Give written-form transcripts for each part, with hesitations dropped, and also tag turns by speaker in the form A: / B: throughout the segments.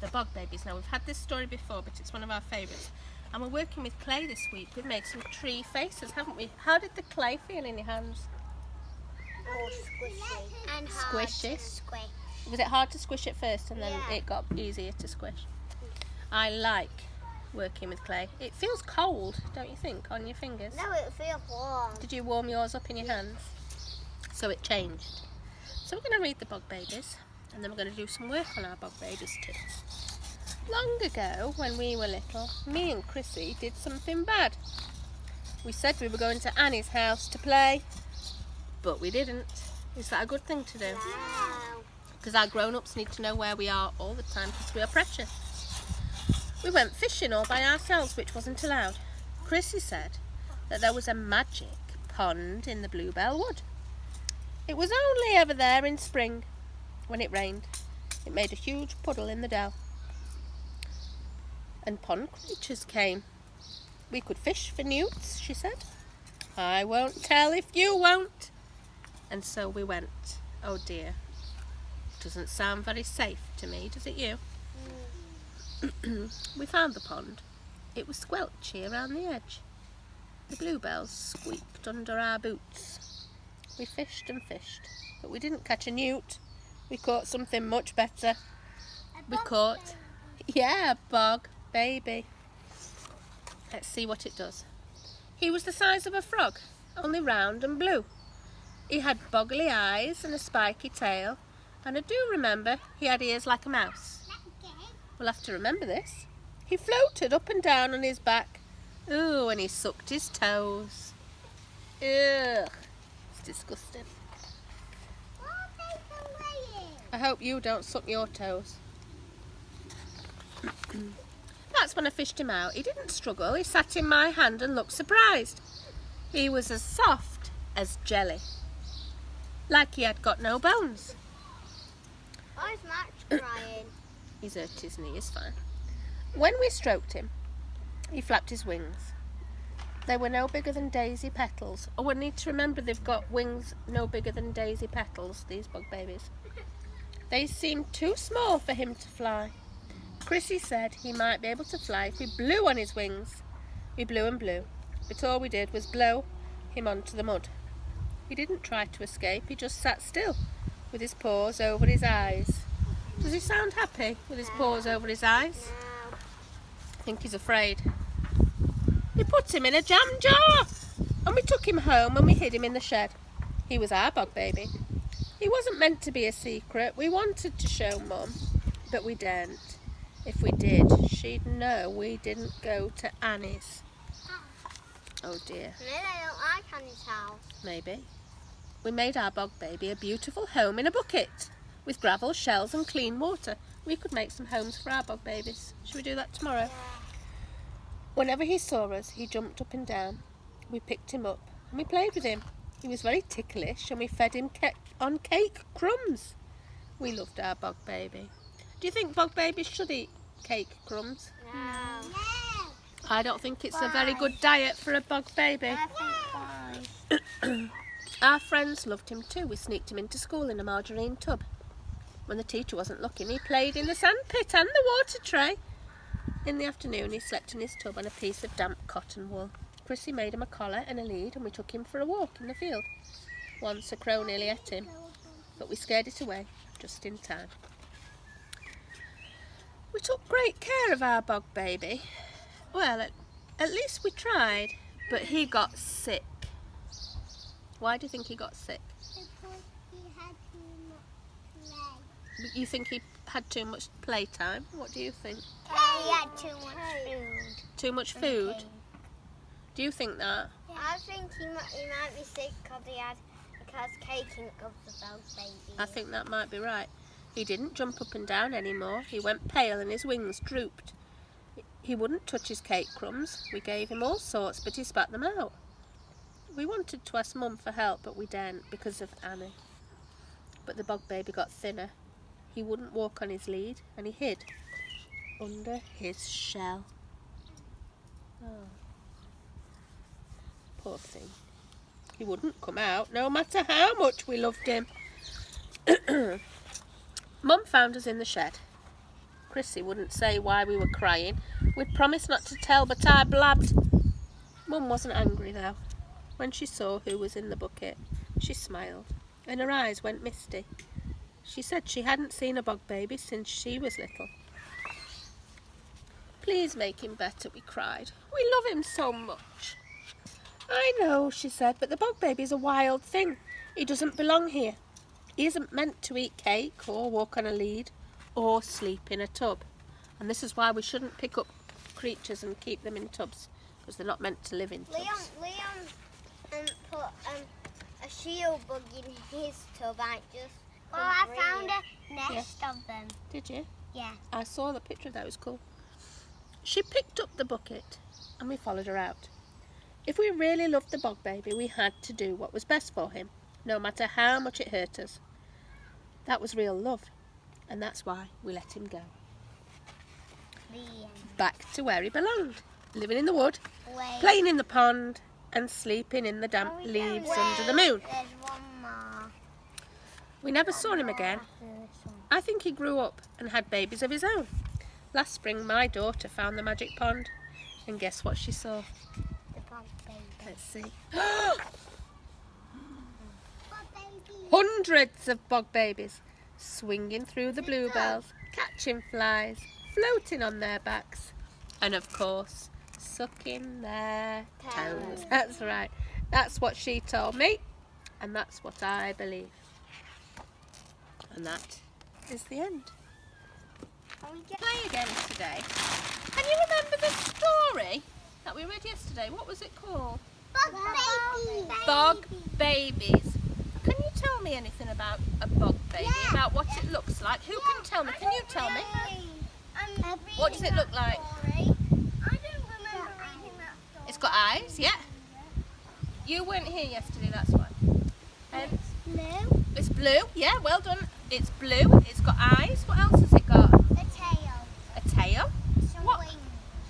A: the Bog Babies. Now we've had this story before, but it's one of our favourites. And we're working with clay this week. We've made some tree faces, haven't we? How did the clay feel in your hands?
B: Oh, squishy. And
A: Squishy.
B: hard to squish.
A: Was it hard to squish at first and then it got easier to squish? I like working with clay. It feels cold, don't you think, on your fingers?
B: No, it feels warm.
A: Did you warm yours up in your hands? So it changed. So we're going to read the Bog Babies, and then we're going to do some work on our Bog Babies too. Long ago, when we were little, me and Chrissy did something bad. We said we were going to Annie's house to play, but we didn't. Is that a good thing to do?
B: No.
A: Because our grown-ups need to know where we are all the time because we are precious. We went fishing all by ourselves, which wasn't allowed. Chrissy said that there was a magic pond in the Bluebell Wood. It was only ever there in spring. When it rained, it made a huge puddle in the dell. And pond creatures came. We could fish for newts, she said. I won't tell if you won't. And so we went. Oh dear. Doesn't sound very safe to me, does it you? We found the pond. It was squelchy around the edge. The bluebells squeaked under our boots. We fished and fished, but we didn't catch a newt. We caught something much better. We caught, a bog baby. Let's see what it does. He was the size of a frog, only round and blue. He had boggly eyes and a spiky tail, and I do remember he had ears like a mouse. We'll have to remember this. He floated up and down on his back. Ooh, and he sucked his toes. Ugh, it's disgusting. I hope you don't suck your toes. That's when I fished him out. He didn't struggle. He sat in my hand and looked surprised. He was as soft as jelly, like he had got no bones.
B: Why is Max crying?
A: He's hurt his knee, it's fine. When we stroked him, he flapped his wings. They were no bigger than daisy petals. Oh, we need to remember they've got wings no bigger than daisy petals, these Bog Babies. They seemed too small for him to fly. Chrissy said he might be able to fly if we blew on his wings. We blew and blew, but all we did was blow him onto the mud. He didn't try to escape, he just sat still with his paws over his eyes. Does he sound happy with his paws over his eyes?
B: No.
A: I think he's afraid. We put him in a jam jar and we took him home and we hid him in the shed. He was our Bog Baby. He wasn't meant to be a secret. We wanted to show Mum, but we daren't. If we did, she'd know we didn't go to Annie's. Oh dear.
B: Maybe I don't like Annie's house.
A: Maybe. We made our Bog Baby a beautiful home in a bucket with gravel, shells and clean water. We could make some homes for our Bog Babies. Should we do that tomorrow? Whenever he saw us, he jumped up and down. We picked him up and we played with him. He was very ticklish and we fed him on cake crumbs. We loved our Bog Baby. Do you think Bog Babies should eat cake crumbs?
B: No.
A: I don't think it's a very good diet for a Bog Baby.
B: I think why?
A: Our friends loved him too. We sneaked him into school in a margarine tub. When the teacher wasn't looking, he played in the sandpit and the water tray. In the afternoon, he slept in his tub on a piece of damp cotton wool. Chrissy made him a collar and a lead, and we took him for a walk in the field. Once a crow nearly ate him, but we scared it away just in time. We took great care of our Bog Baby. Well, at least we tried, but he got sick. Why do you think he got sick?
B: Because he had too much play.
A: You think he had too much playtime? What do you think?
B: He had too much food.
A: Too much food? Do you think that?
B: I think he might be sick because cake ain't good for Bog Babies.
A: I think that might be right. He didn't jump up and down anymore. He went pale and his wings drooped. He wouldn't touch his cake crumbs. We gave him all sorts, but he spat them out. We wanted to ask Mum for help, but we daren't because of Annie. But the Bog Baby got thinner. He wouldn't walk on his lead, and he hid under his shell. Oh. Poor thing. He wouldn't come out, no matter how much we loved him. Mum found us in the shed. Chrissy wouldn't say why we were crying. We'd promised not to tell, but I blabbed. Mum wasn't angry though. When she saw who was in the bucket, she smiled and her eyes went misty. She said she hadn't seen a bog baby since she was little. Please make him better, we cried. We love him so much. I know, she said, but the bog baby's a wild thing. He doesn't belong here. He isn't meant to eat cake or walk on a lead or sleep in a tub. And this is why we shouldn't pick up creatures and keep them in tubs, because they're not meant to live in tubs.
B: Liam put a shield bug in his tub. I found a nest of them.
A: Did you?
B: Yeah.
A: I saw the picture of that, it was cool. She picked up the bucket and we followed her out. If we really loved the bog baby, we had to do what was best for him, no matter how much it hurt us. That was real love, and that's why we let him go. Back to where he belonged, living in the wood, playing in the pond, and sleeping in the damp leaves under the moon.
B: There's one more.
A: We never saw him again. I think he grew up and had babies of his own. Last spring, my daughter found the magic pond, and guess what she saw?
B: The bog baby.
A: Let's see.
B: Bog baby.
A: Hundreds of bog babies swinging through the bluebells, catching flies, floating on their backs, and of course, sucking their toes. That's right. That's what she told me, and that's what I believe. And that is the end. Play again today. Can you remember the story that we read yesterday? What was it called?
B: Bog baby.
A: Bog Babies. Can you tell me anything about a bog baby?
B: Yeah.
A: About what it looks like? Who can tell me? Can you tell me? What does it look like?
B: I don't remember reading that story.
A: It's got eyes, yeah. You weren't here yesterday, that's why.
B: Blue.
A: It's blue, yeah, well done. It's blue, it's got eyes. What else has it got?
B: A tail.
A: A tail.
B: Some
A: What?
B: wings.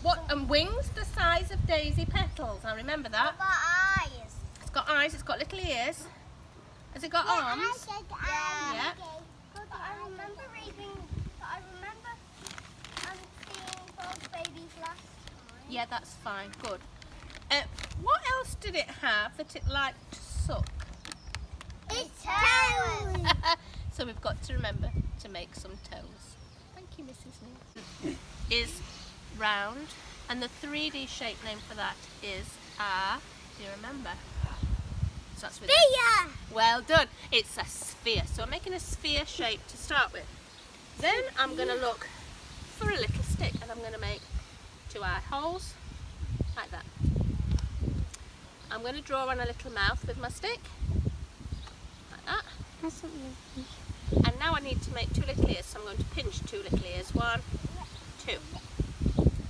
A: What? And wings the size of daisy petals. I remember that.
B: What about eyes?
A: It's got eyes, it's got little ears. Has it got arms? Yeah.
B: But I remember reading. But I remember seeing bog babies last time.
A: Yeah, that's fine, good. What else did it have that it liked to suck?
B: It's toes.
A: So we've got to remember to make some toes. Thank you, Mrs. Neal. Is round, and the 3D shape name for that is do you remember? So that's with
B: Sphere.
A: Well done. It's a sphere. So I'm making a sphere shape to start with. Then I'm going to look for a little stick, and I'm going to make 2 eye holes like that. I'm going to draw on a little mouth with my stick like that. And now I need to make 2 little ears, so I'm going to pinch 2 little ears. 1, 2.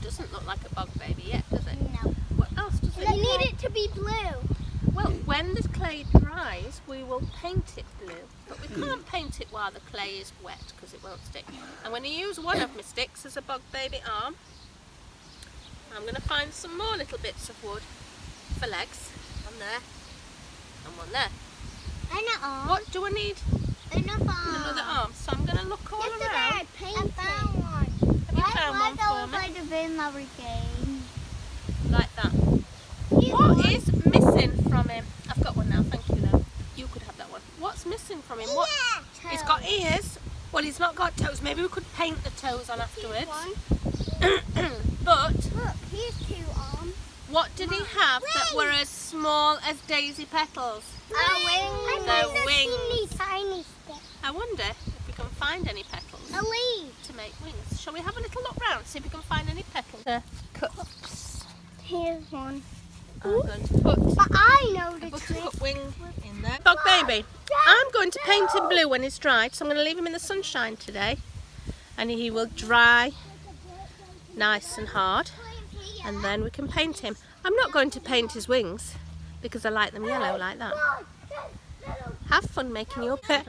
A: Doesn't look like a bog baby yet, does it?
B: No.
A: What else does it
B: You
A: look?
B: need it to be blue.
A: Well, when the clay dries, we will paint it blue, but we can't paint it while the clay is wet because it won't stick. I'm going to use one of my sticks as a bog baby arm. I'm going to find some more little bits of wood for legs. One there and one there.
B: And an arm.
A: What do I need?
B: Another arm.
A: Another arm. So I'm going to look all
B: Yesterday
A: around.
B: I painted. I found one.
A: Have you found one for me?
B: Like a very lovely game.
A: Like that. What is missing from him? I've got one now, thank you though. You could have that one. What's missing from him? What?
B: Yeah.
A: He's got ears. Well, he's not got toes. Maybe we could paint the toes on afterwards. But
B: Look, here's 2 arms.
A: what did he have that were as small as daisy petals?
B: Wings.
A: The wings.
B: Tiny stick.
A: I wonder if we can find any petals
B: A leaf.
A: to make wings. Shall we have a little look round, see if we can find any petals? The cups.
B: Here's one.
A: I'm going to put
B: But I know
A: a
B: the trick.
A: buttercup wing in there. Bog baby. I'm going to paint him blue when he's dried, so I'm going to leave him in the sunshine today, and he will dry nice and hard, and then we can paint him. I'm not going to paint his wings because I like them yellow like that. Have fun making your pet.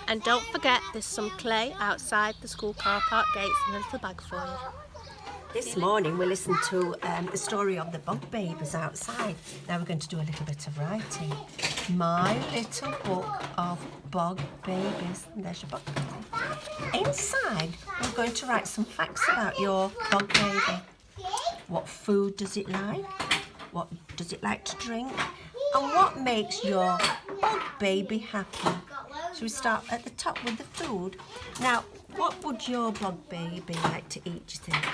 A: And don't forget, there's some clay outside the school car park gates in a little bag for you.
C: This morning we listened to the story of the bog babies outside. Now we're going to do a little bit of writing. My Little Book of Bog Babies. And there's your book. Inside, we're going to write some facts about your bog baby. What food does it like? What does it like to drink? And what makes your bog baby happy? So we start at the top with the food. Now, what would your bog baby like to eat, do you think?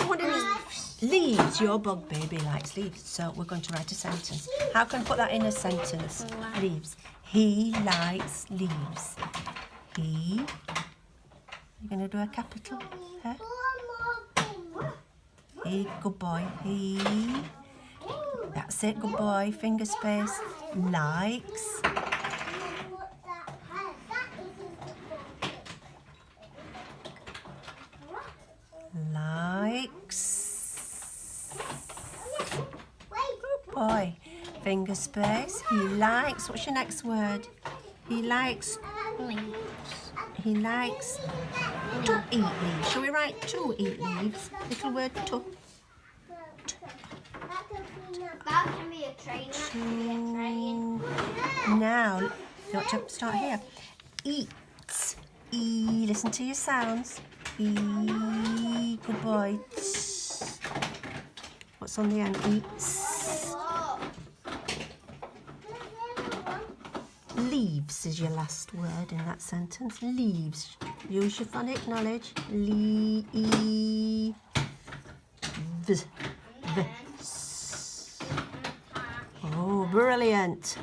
C: What is leaves? Your bog baby likes leaves. So we're going to write a sentence. How can I put that in a sentence? Leaves. He likes leaves. He. You're going to do a capital. Huh? He, good boy. He. That's it, good boy. Finger space. Likes. Likes. Good boy. Finger space. He likes. What's your next word? He likes. He likes to eat leaves. Shall we write to eat leaves? Little word to.
B: That can be a train. That can be a train.
C: Now, you want to start here. Eat. E. Listen to your sounds. E. Good boy. What's on the end? Eats. Leaves is your last word in that sentence. Leaves. Use your phonic knowledge. Leaves. Oh, brilliant.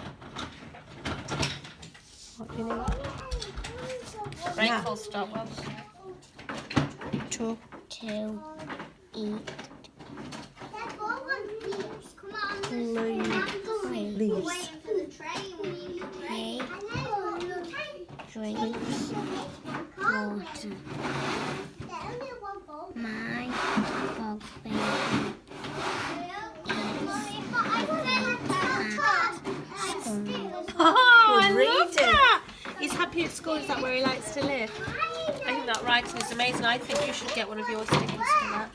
C: What do you need?
A: Right,
C: Now.
A: full stop.
C: To
B: eat.
C: leaves.
B: Waiting for the train.
D: Hey, drinks water. My bog baby
A: Oh, I
C: Good
A: love
C: reading.
A: that. He's happy at school. Is that where he likes to live? I think that writing is amazing. I think you should get one of your stickers for that.